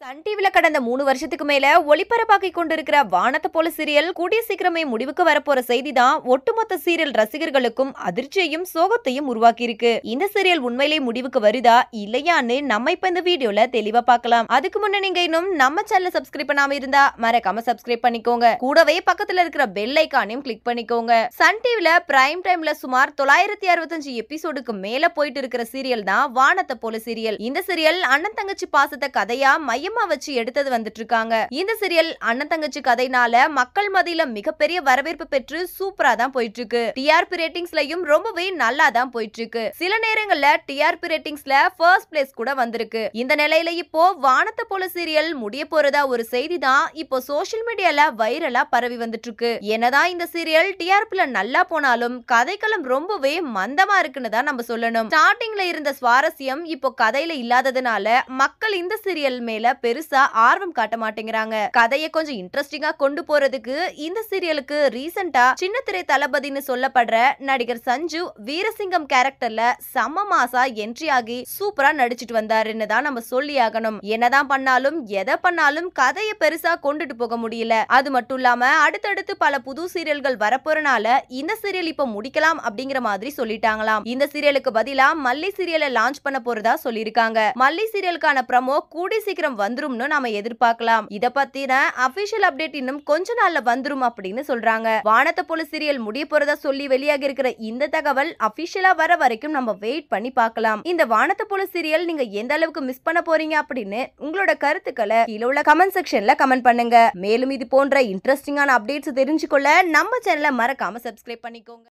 Sun டிவில கடந்த 3 வருஷத்துக்கு மேல ஒளிபரப்பாக்கி கொண்டிருக்கிற வானத்தை போல சீரியல் கூடிய சீக்கிரமே முடிவுக்கு வரப்போற செய்தி தான் ஒட்டுமொத்த சீரியல் ரசிகர்களுக்கும் அதிர்ச்சியையும் சோகத்தையும் உருவாக்கி இருக்கு. இந்த சீரியல் உண்மையிலேயே முடிவுக்கு வருதா இல்லையான்னு நம்ம இப்ப இந்த வீடியோல தெளிவா பார்க்கலாம். அதுக்கு முன்ன நீங்க இன்னும் நம்ம சேனலை சப்ஸ்கிரைப் பண்ணாம இருந்தா மறக்காம சப்ஸ்கிரைப் பண்ணிக்கோங்க. கூடவே பக்கத்துல இருக்கிற பெல் ஐகானையும் கிளிக் பண்ணிக்கோங்க. சன் டிவில பிரைம் டைம்ல சுமார் 965 எபிசோடுக்கு மேல போயிட்டு இருக்கிற சீரியல் தான் வானத்தை போல சீரியல். இந்த சீரியல் அண்ணன் தங்கச்சி பாசத்தை கதையா மையமா வச்சு எடுத்தது வந்துட்டு இருக்காங்க. இந்த சீரியல் அண்ணன் தங்கச்சி கதைனால மக்கள் மத்தியில மிகப்பெரிய வரவேற்பு பெற்று சூப்பரா தான் போயிட்டு இருக்கு. டிஆர்பி ரேட்டிங்ஸ்லயும் ரொம்பவே நல்லா தான் போயிட்டு இருக்கு. சில நேரங்கள்ல டிஆர்பி ரேட்டிங்ஸ்ல ஃபர்ஸ்ட் பிளேஸ் கூட வந்திருக்கு. இந்த நிலையில இப்போ வானத்தை போல சீரியல் முடிய போறதா ஒரு செய்தி தான் இப்போ சோஷியல் மீடியால வைரலா பரவி வந்துட்டு இருக்கு. என்னதான் இந்த சீரியல் டிஆர்பில நல்லா போனாலும் கதைக்களம் ரொம்பவே மந்தமா இருக்குன்னு தான் நம்ம சொல்லணும். ஸ்டார்டிங்ல இருந்த சுவாரஸ்யம் இப்போ கதையில இல்லாததுனால மக்கள் இந்த சீரியல் மேல பெருசா ஆர்வம் காட்ட மாட்டேங்கிறாங்க. கதையை கொஞ்சம் இன்ட்ரெஸ்டிங்கா கொண்டு போறதுக்கு இந்த சீரியலுக்கு ரீசெண்டா சின்ன திரை தளபதினு சொல்லப்படுற நடிகர் சஞ்சு வீரசிங்கம் கேரக்டர்ல செம மாசா என்ட்ரி ஆகி சூப்பரா நடிச்சிட்டு வந்தாருன்னு தான் நம்ம சொல்லி ஆகணும். என்னதான் பண்ணாலும் எதை பண்ணாலும் கதையை பெருசா கொண்டுட்டு போக முடியல. அது மட்டும் இல்லாம அடுத்தடுத்து பல புது சீரியல்கள் வரப்போறனால இந்த சீரியல் இப்ப முடிக்கலாம் அப்படிங்கிற மாதிரி சொல்லிட்டாங்களாம். இந்த சீரியலுக்கு பதிலா மல்லி சீரியலை லான்ச் பண்ண போறதா சொல்லிருக்காங்க. மல்லி சீரியலுக்கான ப்ரோமோ கூடி சீக்கிரம் வந்துரும்னு நாம எதிர்பார்க்கலாம். இத பத்தின அபிஷியல் அப்டேட் இன்னும் கொஞ்ச நாள்ல வந்துரும் அப்படின்னு சொல்றாங்க. வானத்தை போல சீரியல் முடிய போறதா சொல்லி வெளியாகி இருக்கிற இந்த தகவல் அபிஷியலா வர வரைக்கும் நம்ம வெயிட் பண்ணி பார்க்கலாம். இந்த வானத்தை போல சீரியல் நீங்க எந்த அளவுக்கு மிஸ் பண்ண போறீங்க அப்படின்னு உங்களோட கருத்துக்களை கீழ உள்ள கமெண்ட் செக்ஷன்ல கமெண்ட் பண்ணுங்க. மேலும் இது போன்ற இன்ட்ரெஸ்டிங்கான அப்டேட்ஸ் தெரிஞ்சுக்கொள்ள நம்ம சேனலை மறக்காம சப்ஸ்கிரைப் பண்ணிக்கோங்க.